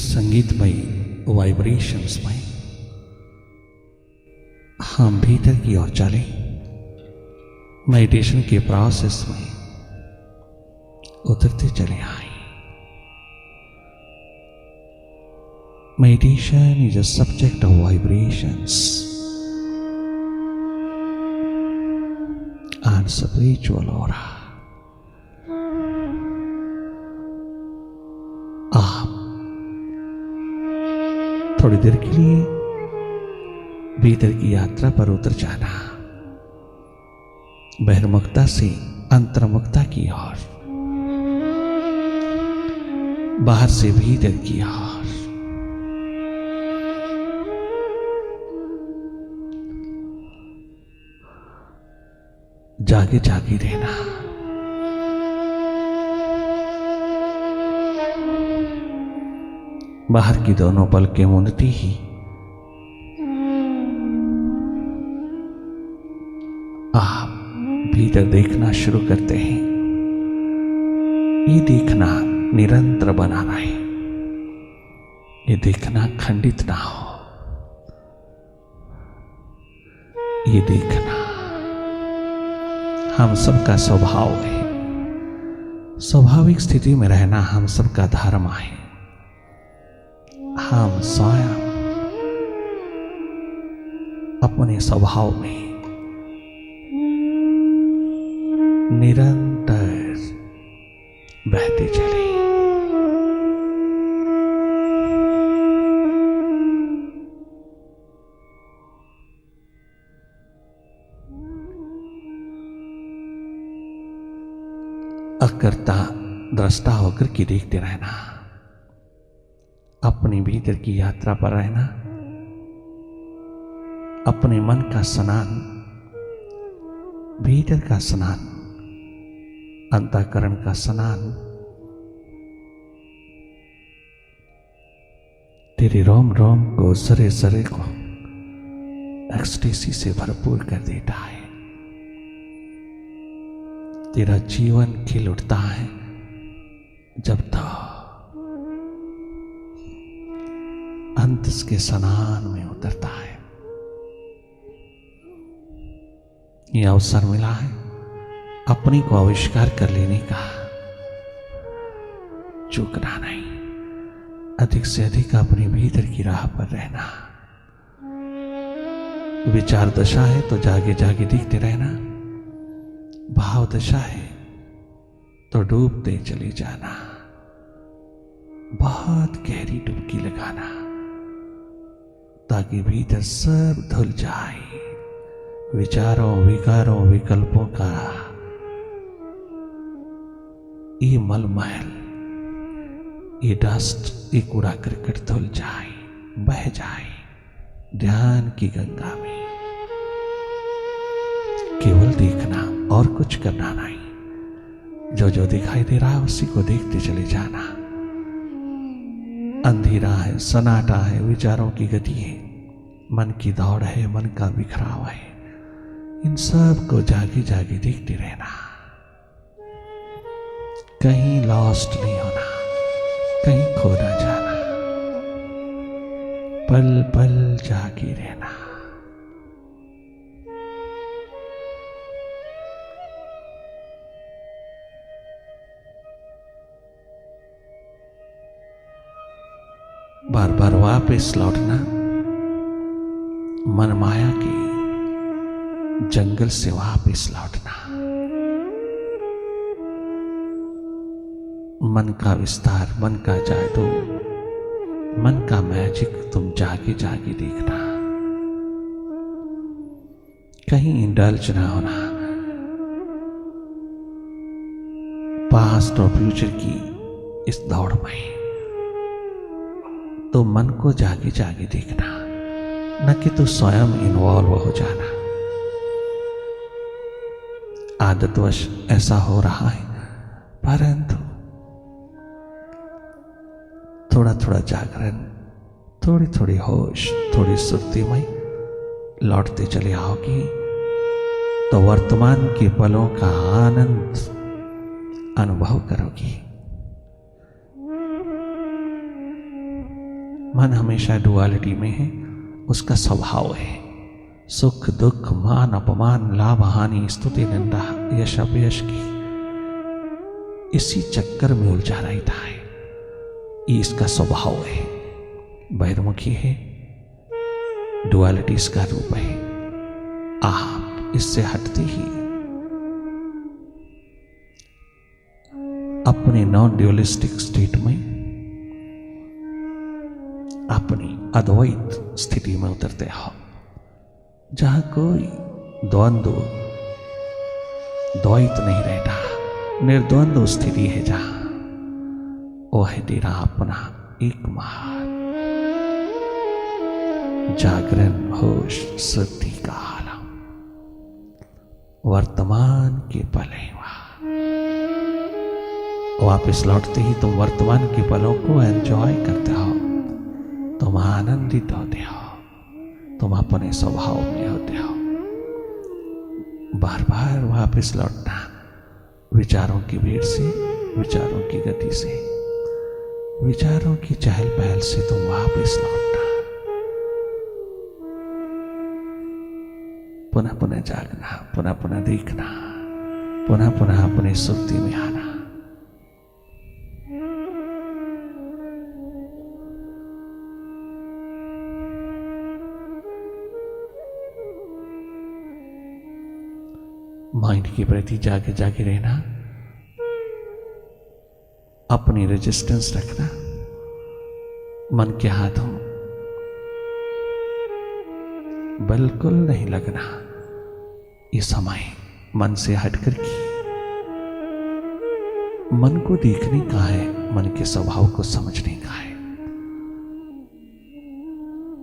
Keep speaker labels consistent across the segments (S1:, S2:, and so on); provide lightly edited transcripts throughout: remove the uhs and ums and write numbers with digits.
S1: इस संगीतमय वाइब्रेशंस में हम भीतर की ओर चले, मेडिटेशन के प्रोसेस में उतरते चले आए। Meditation is a subject of vibrations and spiritual aura. आप थोड़ी देर के लिए भीतर की यात्रा पर उतर जाना, बहिर्मुखता से अंतर्मुखता की ओर, बाहर से भीतर की ओर। जागे जागे रहना। बाहर की दोनों पलकें मूंदती ही आप भीतर देखना शुरू करते हैं। ये देखना निरंतर बना रहे, ये देखना खंडित ना हो। ये देखना हम सबका स्वभाव है, स्वाभाविक स्थिति में रहना हम सबका धर्म है। हम स्वयं अपने स्वभाव में निरंतर बहते चले। अकर्ता दृष्टा होकर के देखते रहना, अपने भीतर की यात्रा पर रहना, अपने मन का स्नान, भीतर का स्नान, अंतःकरण का स्नान तेरे रोम रोम को, सरे सरे को एक्सटेसी से भरपूर कर देता है। तेरा जीवन खिल उठता है जब तक अंत के स्नान में उतरता है। यह अवसर मिला है अपने को आविष्कार कर लेने का। चूकना नहीं, अधिक से अधिक अपने भीतर की राह पर रहना। विचार दशा है तो जागे जागे दिखते रहना, भाव दशा है तो डूबते चले जाना। बहुत गहरी डुबकी लगाना ताकि भीतर सब धुल जाए। विचारों, विकारों, विकल्पों का ये मलमल, ये डस्ट, ये कूड़ा करकट धुल जाए, बह जाए ध्यान की गंगा में। केवल देखना और कुछ करना नहीं। जो जो दिखाई दे रहा है उसी को देखते चले जाना। अंधेरा है, सन्नाटा है, विचारों की गति है, मन की दौड़ है, मन का बिखराव है। इन सब को जागे जागे देखते रहना। कहीं लॉस्ट नहीं होना, कहीं खो ना जाना, पल पल जागे रहना। बार बार वापस लौटना, मन माया के जंगल से वापस लौटना। मन का विस्तार, मन का जादू, मन का मैजिक तुम जागे जागे देखना। कहीं इंडल्ज ना होना पास्ट और फ्यूचर की इस दौड़ में। तो मन को जागे जागे देखना, न कि तो स्वयं इन्वॉल्व हो जाना। आदतवश ऐसा हो रहा है, परंतु थोड़ा थोड़ा जागरण, थोड़ी थोड़ी होश, थोड़ी सुर्ती में लौटते चले आओगी तो वर्तमान के पलों का आनंद अनुभव करोगी। मन हमेशा डुअलिटी में है, उसका स्वभाव है। सुख दुख, मान अपमान, लाभ हानि, स्तुति निंदा, यश अपयश की इसी चक्कर में उलझा रहता है। ये इसका स्वभाव है, बहिर्मुखी है, डुअलिटी इसका रूप है। आप इससे हटते ही अपने नॉन ड्यूअलिस्टिक स्टेट में, अपनी अद्वैत स्थिति में उतरते हो, जहां कोई द्वैत नहीं रहता, निर्द्वंद्व स्थिति है, जहां वो है तेरा अपना एकमात्र जागरण होश सिद्धि का आलम। वर्तमान के पल है वहां। वापिस लौटते ही तुम वर्तमान के पलों को एंजॉय करते हो, तुम आनंदित होते हो, तुम अपने स्वभाव में होते हो। बार बार वापस लौटना, विचारों की भीड़ से, विचारों की गति से, विचारों की चहल पहल से तुम वापस लौटना, पुनः पुनः जागना, पुनः पुनः देखना, पुनः पुनः अपनी सुक्ति में आना। माइंड के प्रति जागे जागे रहना, अपनी रेजिस्टेंस रखना, मन के हाथों बिल्कुल नहीं लगना। ये समय मन से हटकर की मन को देखने का है, मन के स्वभाव को समझने का है,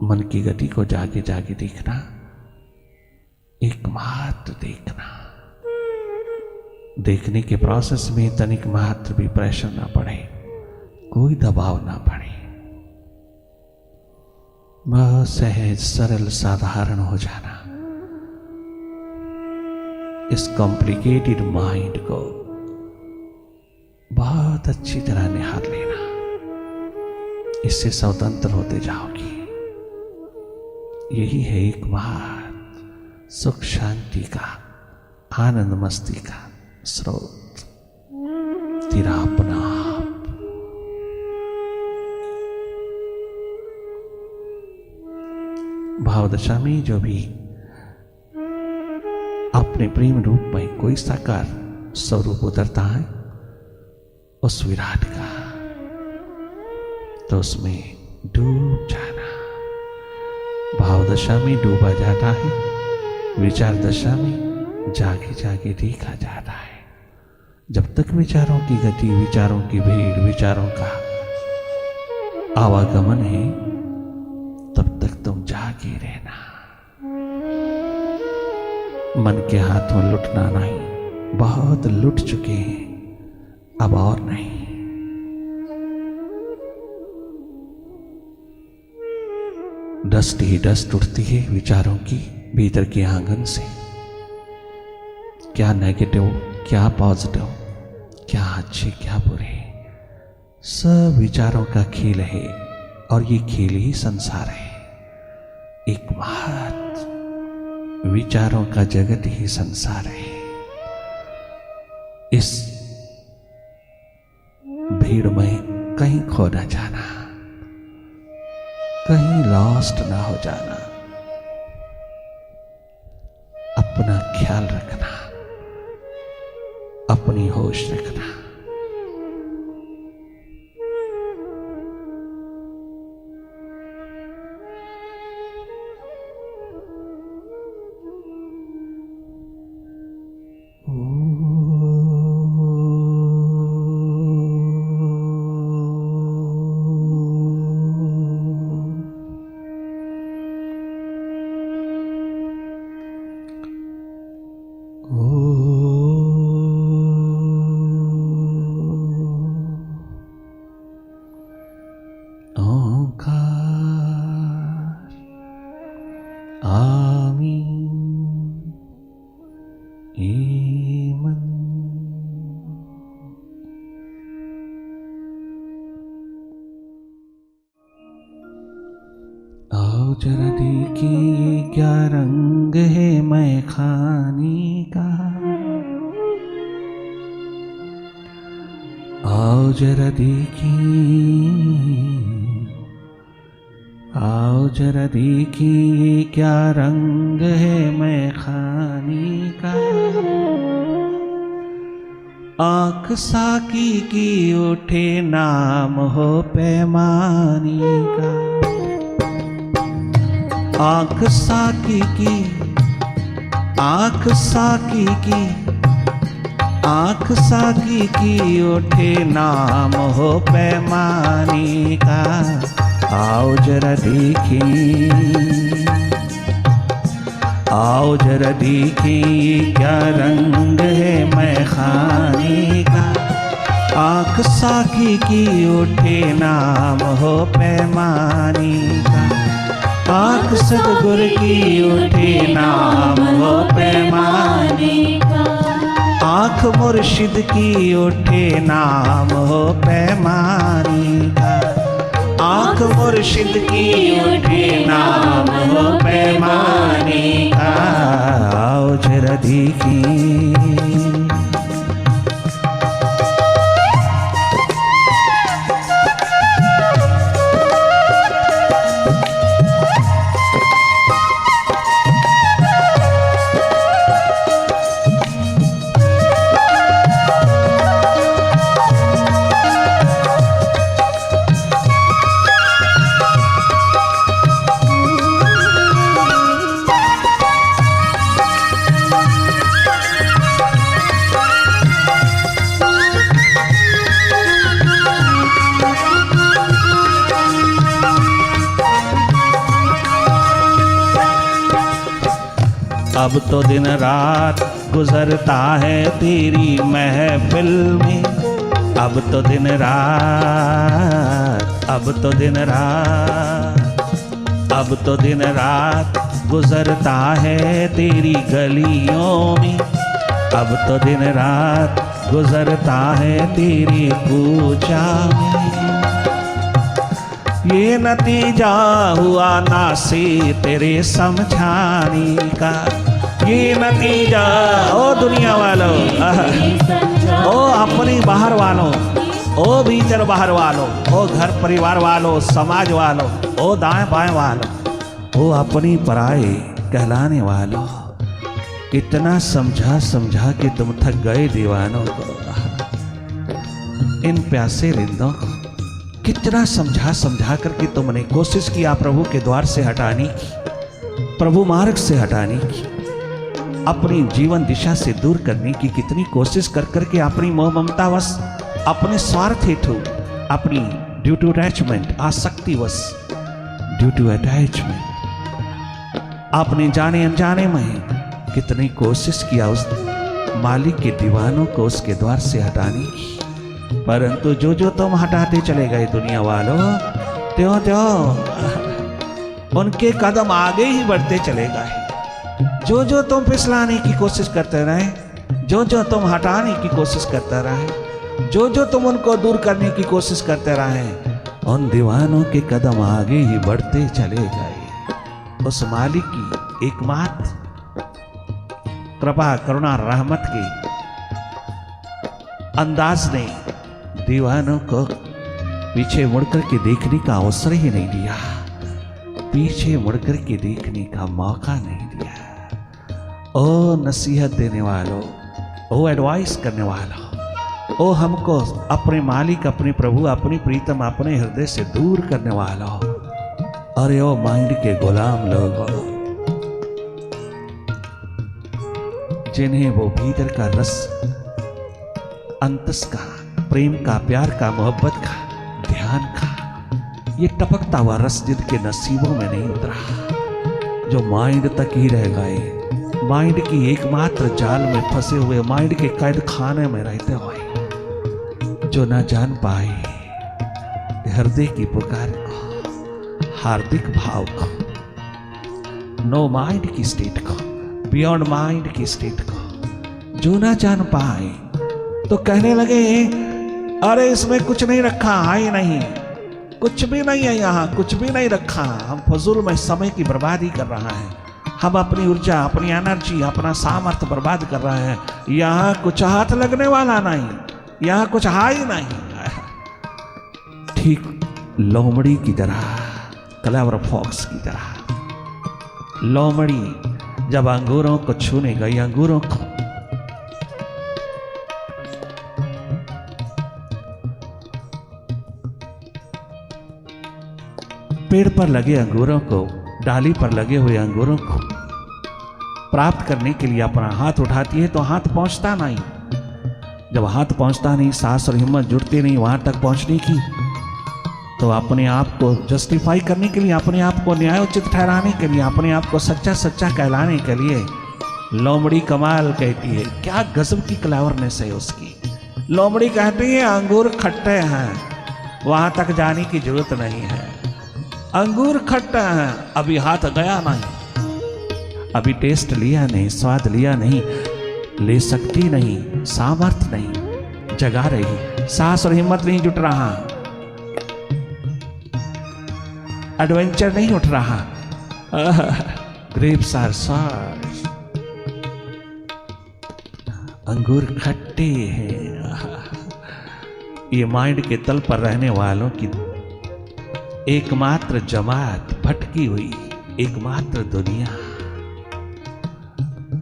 S1: मन की गति को जागे जागे देखना, एकमात्र देखना। देखने के प्रोसेस में तनिक मात्र भी प्रेशर ना पड़े, कोई दबाव ना पड़े, बहुत सहज सरल साधारण हो जाना। इस कॉम्प्लिकेटेड माइंड को बहुत अच्छी तरह निहार लेना, इससे स्वतंत्र होते जाओगी। यही है एकमात्र सुख शांति का, आनंद मस्ती का स्रोत, तेरा अपना आप। भावदशा में जो भी अपने प्रेम रूप में कोई साकार स्वरूप उतरता है, उस विराट का, तो उसमें डूब जाना। भावदशा में डूबा जाता है, विचार दशा में जागे जागे देखा जाता है। जब तक विचारों की गति, विचारों की भीड़, विचारों का आवागमन है, तब तक तुम जागे रहना। मन के हाथों लुटना नहीं, बहुत लुट चुके हैं, अब और नहीं। डस्ट ही डस्ट उठती है विचारों की भीतर के आंगन से। क्या नेगेटिव, क्या पॉजिटिव, क्या अच्छे क्या बुरे, सब विचारों का खेल है, और ये खेल ही संसार है। एकमात्र विचारों का जगत ही संसार है। इस भीड़ में कहीं खो ना जाना, कहीं लॉस्ट ना हो जाना, अपना ख्याल रखना, अपनी होश रखना। मैं खानी का। आओ जरा देखिए क्या रंग है मैं खानी का। आँख साकी की उठे नाम हो पैमानी का। आँख साकी की उठे नाम हो पैमानी का। आओ जरा देखिए क्या रंग है मैं खाने का। आँख साकी की उठे नाम हो पैमानी का। आँख सतगुर की उठे नाम हो पैमानी का। आँख मुर्शिद की उठे नाम हो पैमानी का। आँख मुर्शिद की उठे नाम हो पैमानी का। आओ जरा देखिए अब तो दिन रात गुजरता है तेरी महफिल में। अब तो दिन रात गुजरता है तेरी गलियों में। अब तो दिन रात गुजरता है तेरी कूचा में। ये नतीजा हुआ ना से तेरे समझाने का। ये नतीजा ओ दुनिया वालों, ओ अपनी बाहर वालों, ओ भीतर बाहर वालों, ओ घर परिवार वालों, समाज वालों, ओ दाएं बाएं वालों, ओ अपनी पराए कहलाने वालों। कितना समझा के तुम थक गए दीवानों को, इन प्यासे रिंदों को। कितना समझा करके तुमने कोशिश किया प्रभु के द्वार से हटाने की, प्रभु मार्ग से हटाने की, अपनी जीवन दिशा से दूर करने की कितनी कोशिश कर करके अपनी मोह ममतावश, अपने स्वार्थ हेतु, अपनी ड्यू टू अटैचमेंट, आसक्तिवश, ड्यू टू अटैचमेंट आपने जाने अनजाने में कितनी कोशिश किया उस मालिक के दीवानों को उसके द्वार से हटाने की। परंतु जो जो तुम हटाते चले गए दुनिया वालों, त्यों त्यों उनके कदम आगे ही बढ़ते चले गए। जो जो तुम फिसलाने की कोशिश करते रहे, जो जो तुम हटाने की कोशिश करते रहे, जो जो तुम उनको दूर करने की कोशिश करते रहे, उन दीवानों के कदम आगे ही बढ़ते चले गए। उस मालिक की एकमात्र कृपा करुणा रहमत के अंदाज ने दीवानों को पीछे मुड़कर के देखने का अवसर ही नहीं दिया, पीछे मुड़कर के देखने का मौका नहीं दिया। ओ नसीहत देने वालों, ओ एडवाइस करने वालों, ओ हमको अपने मालिक, अपने प्रभु, अपनी प्रीतम, अपने हृदय से दूर करने वालों, अरे ओ माइंड के गुलाम लोगों, जिन्हें वो भीतर का रस, अंतस का, प्रेम का, प्यार का, मोहब्बत का, ध्यान का, ये टपकता हुआ रस जिनके नसीबों में नहीं उतरा, जो माइंड तक ही रह गए, माइंड की एकमात्र जाल में फंसे हुए, माइंड के कैद खाने में रहते हुए, जो ना जान पाए हृदय की पुकार को, हार्दिक भाव को, नो माइंड की स्टेट को, बियॉन्ड माइंड की स्टेट को जो ना जान पाए, तो कहने लगे अरे इसमें कुछ नहीं रखा है ही नहीं, कुछ भी नहीं है यहाँ, कुछ भी नहीं रखा, हम फजूल में समय की बर्बादी कर रहा है, हम अपनी ऊर्जा, अपनी एनर्जी, अपना सामर्थ्य बर्बाद कर रहे हैं। यहाँ कुछ हाथ लगने वाला नहीं, यहाँ कुछ हाई नहीं। ठीक लोमड़ी की तरह, क्लेवर फॉक्स की तरह लोमड़ी जब अंगूरों को छूने गई, अंगूरों को पेड़ पर लगे अंगूरों को, डाली पर लगे हुए अंगूरों को प्राप्त करने के लिए अपना हाथ उठाती है तो हाथ पहुंचता नहीं। जब हाथ पहुंचता नहीं, साहस और हिम्मत जुटती नहीं वहां तक पहुंचने की, तो अपने आप को जस्टिफाई करने के लिए, अपने आप को न्यायोचित ठहराने के लिए, अपने आप को सच्चा सच्चा कहलाने के लिए लोमड़ी कमाल कहती है। क्या गजब की क्लेवरनेस है उसकी। लोमड़ी कहती है अंगूर खट्टे हैं, वहां तक जाने की जरूरत नहीं है। अंगूर खट्टा है, अभी हाथ गया नहीं, अभी टेस्ट लिया नहीं, स्वाद लिया नहीं, ले सकती नहीं, सामर्थ्य नहीं, जगा रही, साहस और हिम्मत नहीं जुट रहा, एडवेंचर नहीं उठ रहा। ग्रेप्स आर सॉर, अंगूर खट्टे हैं। ये माइंड के तल पर रहने वालों की एकमात्र जमात, भटकी हुई एकमात्र दुनिया।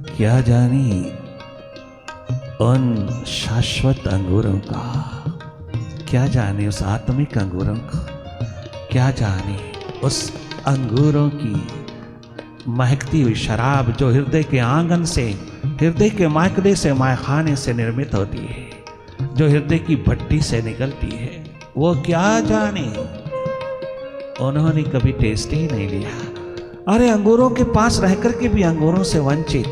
S1: क्या जानी उन शाश्वत अंगूरों का, क्या जाने उस आत्मिक अंगूरों को, क्या जाने उस अंगूरों की महकती हुई शराब जो हृदय के आंगन से, हृदय के मायकदे से, मायखाने से निर्मित होती है, जो हृदय की भट्टी से निकलती है, वो क्या जाने उन्होंने कभी टेस्ट ही नहीं लिया। अरे अंगूरों के पास रहकर के भी अंगूरों से वंचित,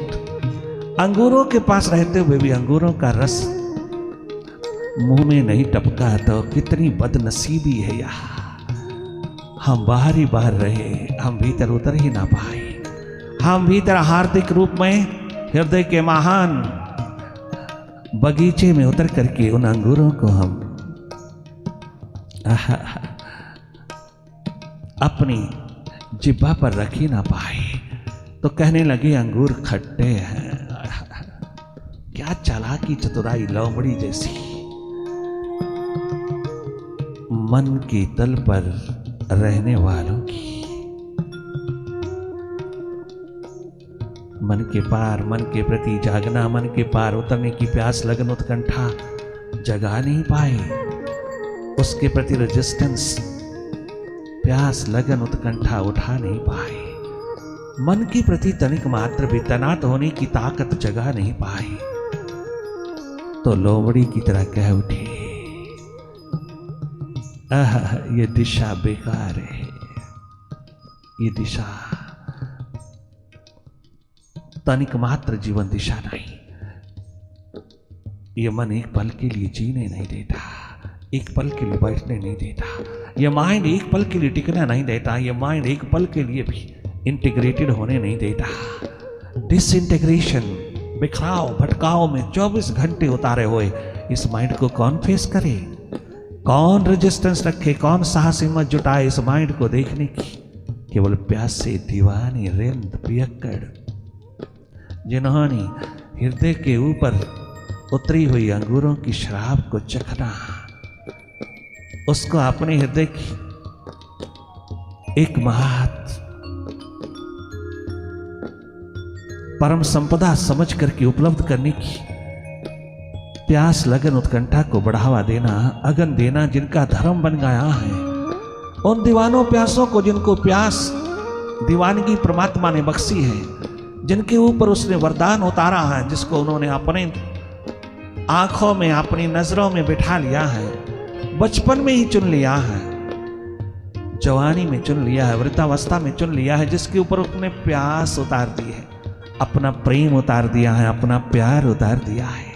S1: अंगूरों के पास रहते हुए भी अंगूरों का रस मुंह में नहीं टपका तो कितनी बदनसीबी है यार। हम बाहर ही बाहर रहे, हम भीतर उतर ही ना पाए। हम भीतर हार्दिक रूप में हृदय के महान बगीचे में उतर करके उन अंगूरों को हम अपनी जिब्बा पर रख ही ना पाए, तो कहने लगे अंगूर खट्टे हैं। क्या चालाकी चतुराई लोमड़ी जैसी। मन के तल पर रहने वालों की, मन के पार, मन के प्रति जागना, मन के पार उतरने की प्यास, लगन, उत्कंठा जगा नहीं पाए, उसके प्रति रेजिस्टेंस, प्यास, लगन, उत्कंठा उठा नहीं पाए, मन के प्रति तनिक मात्र भी तैनात होने की ताकत जगा नहीं पाए, तो लोमड़ी की तरह कह उठे, ये दिशा बेकार है, ये दिशा तनिक मात्र जीवन दिशा नहीं। ये मन एक पल के लिए जीने नहीं देता, एक पल के लिए बैठने नहीं देता, ये माइंड एक पल के लिए टिकना नहीं देता, ये माइंड एक पल के लिए भी इंटीग्रेटेड होने नहीं देता। डिसइंटीग्रेशन, बिखराव, भटकाव में 24 घंटे उतारे हुए इस माइंड को कौन फेस करे, कौन रेजिस्टेंस रखे, कौन साहस हिम्मत जुटाए इस माइंड को देखने की। केवल प्यास से दीवानी रिंद पियक्कड़, जिन्होंने हृदय के ऊपर उतरी हुई अंगूरों की शराब को चखना, उसको अपने हृदय की एक महत परम संपदा समझ करके उपलब्ध करने की प्यास, लगन, उत्कंठा को बढ़ावा देना, अगन देना जिनका धर्म बन गया है, उन दीवानों प्यासों को, जिनको प्यास दीवानगी परमात्मा ने बख्शी है, जिनके ऊपर उसने वरदान उतारा है, जिसको उन्होंने अपने आंखों में, अपनी नजरों में बिठा लिया है, बचपन में ही चुन लिया है, जवानी में चुन लिया है, वृद्धावस्था में चुन लिया है, जिसके ऊपर उसने प्यास उतार दी है, अपना प्रेम उतार दिया है, अपना प्यार उतार दिया है,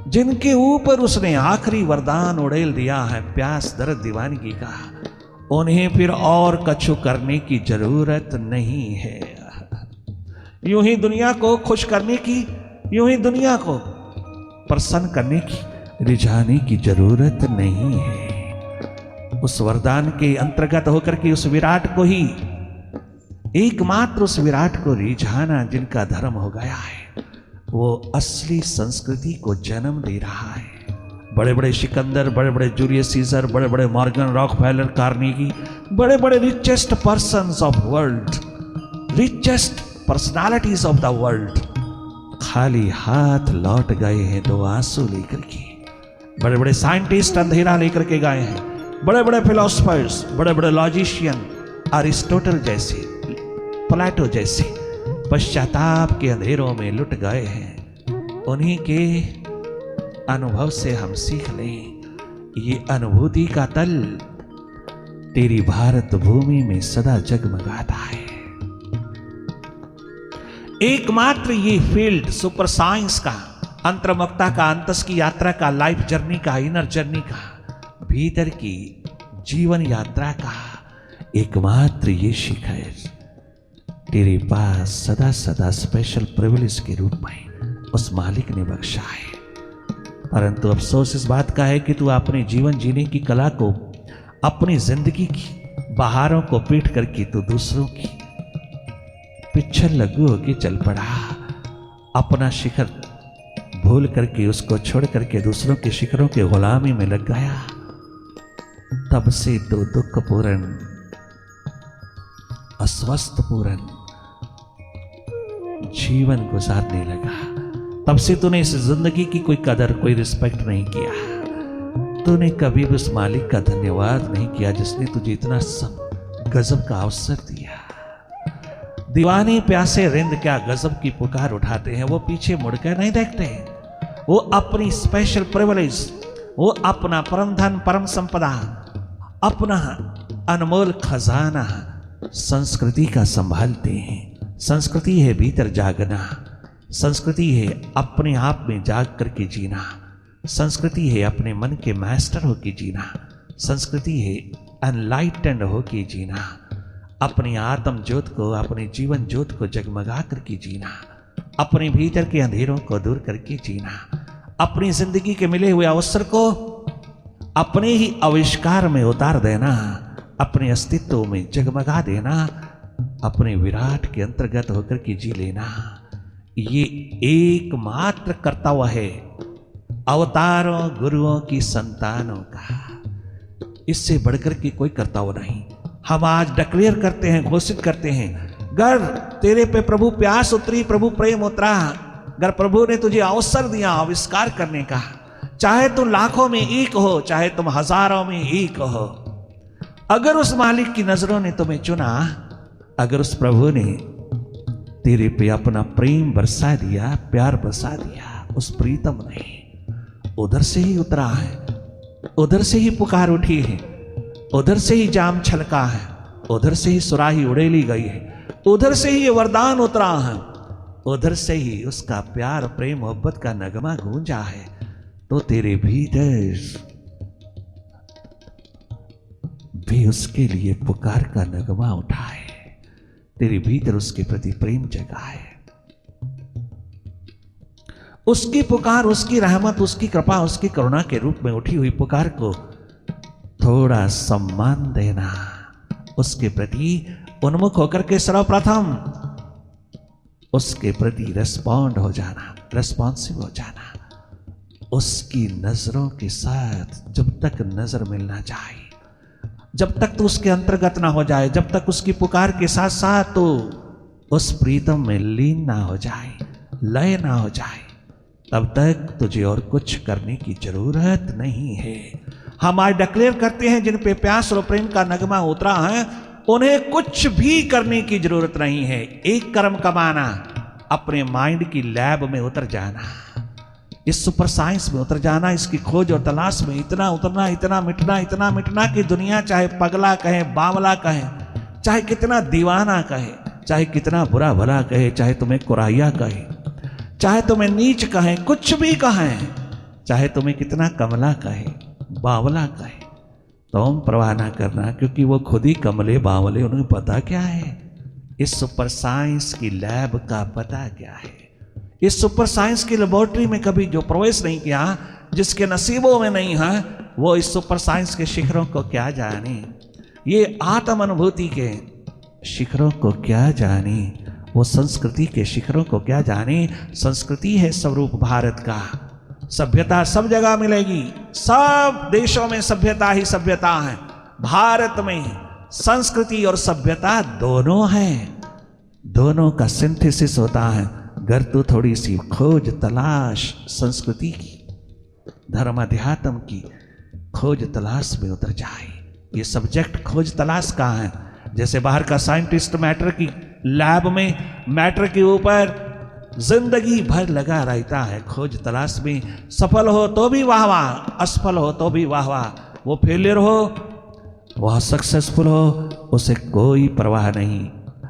S1: जिनके ऊपर उसने आखिरी वरदान उड़ेल दिया है, प्यास, दर्द, दीवानगी का, उन्हें फिर और कछु करने की जरूरत नहीं है। यूं ही दुनिया को खुश करने की, यूं ही दुनिया को प्रसन्न करने की, रिझाने की जरूरत नहीं है। उस वरदान के अंतर्गत होकर के उस विराट को ही एकमात्र उस विराट को रिझाना जिनका धर्म हो गया है, वो असली संस्कृति को जन्म दे रहा है। बड़े बड़े सिकंदर, बड़े बड़े जूलियस सीजर, बड़े बड़े मॉर्गन रॉकफेलर, कार्नेगी, बड़े बड़े richest persons of world, richest personalities of the world खाली हाथ लौट गए हैं 2 आंसू लेकर के। बड़े बड़े साइंटिस्ट अंधेरा लेकर के गए हैं, बड़े बड़े फिलोसफर्स, बड़े बड़े लॉजिशियन, अरिस्टोटल जैसे, प्लेटो जैसे पश्चाताप के अंधेरों में लुट गए हैं। उन्हीं के अनुभव से हम सीख लें, ये अनुभूति का तल तेरी भारत भूमि में सदा जगमगाता है। एकमात्र ये फील्ड सुपर साइंस का, अंतर्मुखता का, अंतस की यात्रा का, लाइफ जर्नी का, इनर जर्नी का, भीतर की जीवन यात्रा का एकमात्र ये शिखर तेरे पास सदा सदा स्पेशल प्रिविलेज के रूप में उस मालिक ने बख्शा है। परंतु अफसोस इस बात का है कि तू अपने जीवन जीने की कला को, अपनी जिंदगी की बहारों को पीट करके तू दूसरों की पिछल लगू होके चल पड़ा। अपना शिखर भूल करके, उसको छोड़ करके दूसरों के शिखरों के गुलामी में लग गया। तब से तो दुखपूर्ण, अस्वस्थपूर्ण जीवन गुजारने लगा। तब से तूने इस जिंदगी की कोई कदर, कोई रिस्पेक्ट नहीं किया। तूने कभी भी उस मालिक का धन्यवाद नहीं किया जिसने तुझे इतना गजब का अवसर दिया। दीवाने प्यासे रिंद क्या गजब की पुकार उठाते हैं, वो पीछे मुड़कर नहीं देखते। वो अपनी स्पेशल प्रिविलेज, वो अपना परम धन, परम संपदा, अपना अनमोल खजाना संस्कृति का संभालते हैं। संस्कृति है भीतर जागना, संस्कृति है अपने आप में जाग करके जीना, संस्कृति है अपने मन के मास्टर होके जीना, संस्कृति है अनलाइटेंड होके जीना, अपनी आत्म ज्योत को, अपने जीवन ज्योत को जगमगा करके जीना, अपने भीतर के अंधेरों को दूर करके जीना, अपनी जिंदगी के मिले हुए अवसर को अपने ही आविष्कार में उतार देना, अपने अस्तित्व में जगमगा देना, अपने विराट के अंतर्गत होकर के जी लेना। ये एकमात्र कर्तव्य है अवतारों गुरुओं की संतानों का। इससे बढ़कर के कोई कर्तव्य नहीं। हम आज डिक्लेयर करते हैं, घोषित करते हैं, गर तेरे पे प्रभु प्यास उतरी, प्रभु प्रेम उतरा, गर प्रभु ने तुझे अवसर दिया आविष्कार करने का, चाहे तुम लाखों में एक हो, चाहे तुम हजारों में एक हो, अगर उस मालिक की नजरों ने तुम्हें चुना, अगर उस प्रभु ने तेरे पे अपना प्रेम बरसा दिया, प्यार बरसा दिया, उस प्रीतम ने उधर से ही उतरा है, उधर से ही पुकार उठी है, उधर से ही जाम छलका है, उधर से ही सुराही उड़ेली गई है, उधर से ही वरदान उतरा है, उधर से ही उसका प्यार प्रेम मोहब्बत का नगमा गूंजा है। तो तेरे भीतर भी उसके लिए पुकार का नगमा उठा है, तेरे भीतर उसके प्रति प्रेम जगा है। उसकी पुकार, उसकी रहमत, उसकी कृपा, उसकी करुणा के रूप में उठी हुई पुकार को थोड़ा सम्मान देना, उसके प्रति उन्मुख होकर के सर्वप्रथम उसके प्रति रेस्पॉन्ड हो जाना, रेस्पॉन्सिव हो जाना, उसकी नजरों के साथ जब तक नजर मिलना चाहिए, जब तक तो उसके अंतर्गत ना हो जाए, जब तक उसकी पुकार के साथ साथ तो उस प्रीतम में लीन ना हो जाए, लय ना हो जाए, तब तक तुझे और कुछ करने की जरूरत नहीं है। हम आज डिक्लेयर करते हैं जिन पे प्यास और प्रेम का नगमा उतरा है, उन्हें कुछ भी करने की जरूरत नहीं है। एक कर्म कमाना, अपने माइंड की लैब में उतर जाना, इस सुपर साइंस में उतर जाना, इसकी खोज और तलाश में इतना उतरना, इतना मिटना कि दुनिया चाहे पगला कहे, बावला कहे, चाहे कितना दीवाना कहे, चाहे कितना बुरा भला कहे, चाहे तुम्हें कुराइया कहे, चाहे तुम्हें नीच कहे, कुछ भी कहे, चाहे तुम्हें कितना कमला कहे, बावला कहे, तुम परवाह ना करना, क्योंकि वो खुद ही कमले बावले, उन्हें पता क्या है, इस सुपर साइंस की लैब का पता क्या है। इस सुपर साइंस की लेबोरेटरी में कभी जो प्रवेश नहीं किया, जिसके नसीबों में नहीं है, वो इस सुपर साइंस के शिखरों को क्या जाने। ये आत्म अनुभूति के शिखरों को क्या जाने, वो संस्कृति के शिखरों को क्या जाने। संस्कृति है स्वरूप भारत का। सभ्यता सब जगह मिलेगी, सब देशों में सभ्यता ही सभ्यता है। भारत में संस्कृति और सभ्यता दोनों हैं, दोनों का सिंथेसिस होता है। अगर तू थोड़ी सी खोज तलाश संस्कृति की, धर्म अध्यात्म की खोज तलाश में उतर जाए। ये सब्जेक्ट खोज तलाश का है। जैसे बाहर का साइंटिस्ट मैटर की लैब में मैटर के ऊपर जिंदगी भर लगा रहता है खोज तलाश में। सफल हो तो भी वाह वाह, असफल हो तो भी वाह वाह। वो फेलियर हो, वह सक्सेसफुल हो, उसे कोई परवाह नहीं।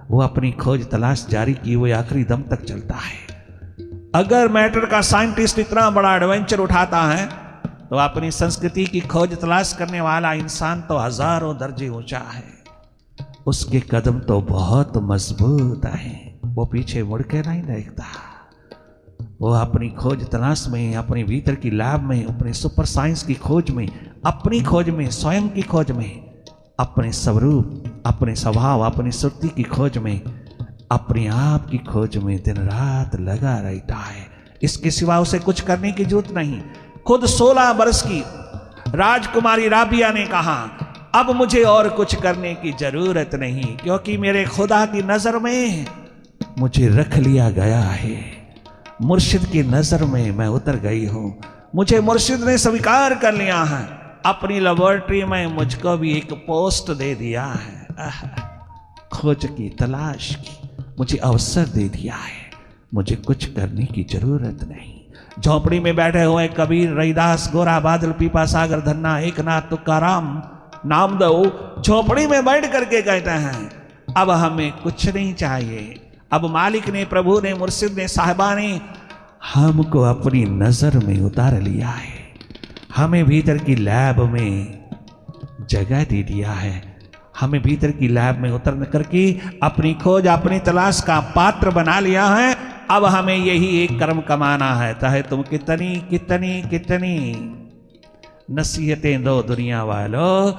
S1: वो अपनी खोज तलाश जारी किए हुए आखिरी दम तक चलता है। अगर मैटर का साइंटिस्ट इतना बड़ा एडवेंचर उठाता है तो अपनी संस्कृति की खोज तलाश करने वाला इंसान तो हजारों दर्जे ऊंचा है। उसके कदम तो बहुत मजबूत हैं, वो पीछे मुड़ के नहीं देखता। वो अपनी खोज तलाश में, अपने भीतर की लैब में, अपने सुपर साइंस की खोज में, अपनी खोज में, स्वयं की खोज में, अपने स्वरूप, अपने स्वभाव, अपनी सुरती की खोज में, अपने आप की खोज में दिन रात लगा रहता है। इसके सिवा उसे कुछ करने की जरूरत नहीं। खुद 16 वर्ष की राजकुमारी राबिया ने कहा, अब मुझे और कुछ करने की जरूरत नहीं, क्योंकि मेरे खुदा की नजर में मुझे रख लिया गया है। मुर्शिद की नजर में मैं उतर गई हूं। मुझे मुर्शिद ने स्वीकार कर लिया है। अपनी लेबोरेटरी में मुझको भी एक पोस्ट दे दिया है। खोज की तलाश की मुझे अवसर दे दिया है। मुझे कुछ करने की जरूरत नहीं। झोपड़ी में बैठे हुए कबीर, रैदास, गोरा, बादल, पीपा, सागर, धन्ना, एकनाथ, तुकाराम, नामदेव झोपड़ी में बैठ करके कहते हैं, अब हमें कुछ नहीं चाहिए। अब मालिक ने, प्रभु ने, मुर्शिद ने, साहिबा ने हमको अपनी नजर में उतार लिया है। हमें भीतर की लैब में जगह दे दिया है। हमें भीतर की लैब में उतर करके अपनी खोज, अपनी तलाश का पात्र बना लिया है। अब हमें यही एक कर्म कमाना है। चाहे तुम कितनी कितनी कितनी नसीहतें दो दुनिया वालों,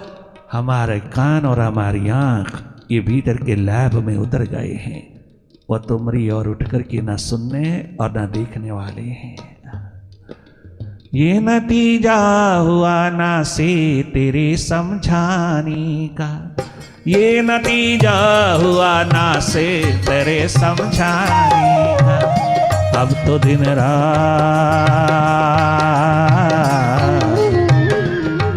S1: हमारे कान और हमारी आंख ये भीतर के लैब में उतर गए हैं। वो तुमरी और उठ कर के ना सुनने और ना देखने वाले हैं। ये नतीजा हुआ ना से तेरे समझाने का, ये नतीजा हुआ ना से तेरे समझाने का। अब तो दिन रात,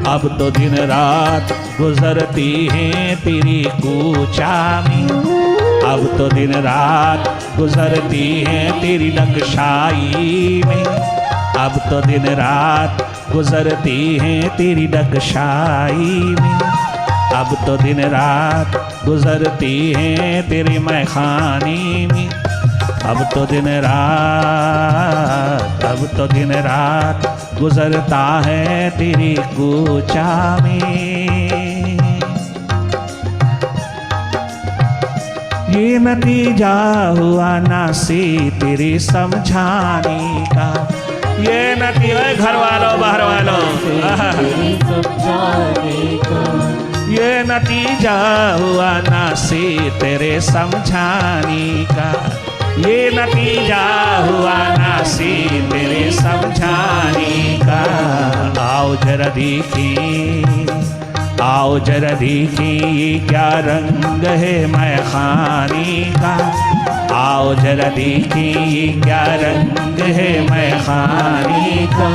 S1: अब तो दिन रात गुजरती हैं तेरी कूचा में। अब तो दिन रात गुजरती हैं तेरी नक्शाई में। अब तो दिन रात गुजरती हैं तेरी नक्शाई में। अब तो दिन रात गुजरती हैं तेरे मैखाने में। अब तो दिन रात, अब तो दिन रात गुजरता है तेरी कूचा में। ये नतीजा हुआ ना से तेरे समझाने का। ये नतीजा, घर वालों बाहर वालों, ये नतीजा हुआ ना से तेरे समझाने का। ये नतीजा हुआ ना से तेरे समझाने का। आओ जरा देखिए, आओ जरा देखिए ये क्या रंग है मैखाने का। आओ जरा देखिए ये क्या रंग है मैखाने का।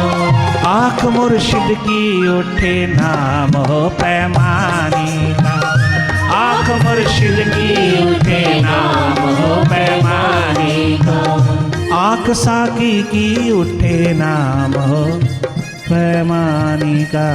S1: आँख मुर्शिद की उठे नाम हो पैमाने का। आँख मुर्शिद की उठे नाम हो पैमाने का। आँख साकी की उठे नाम हो पैमाने का।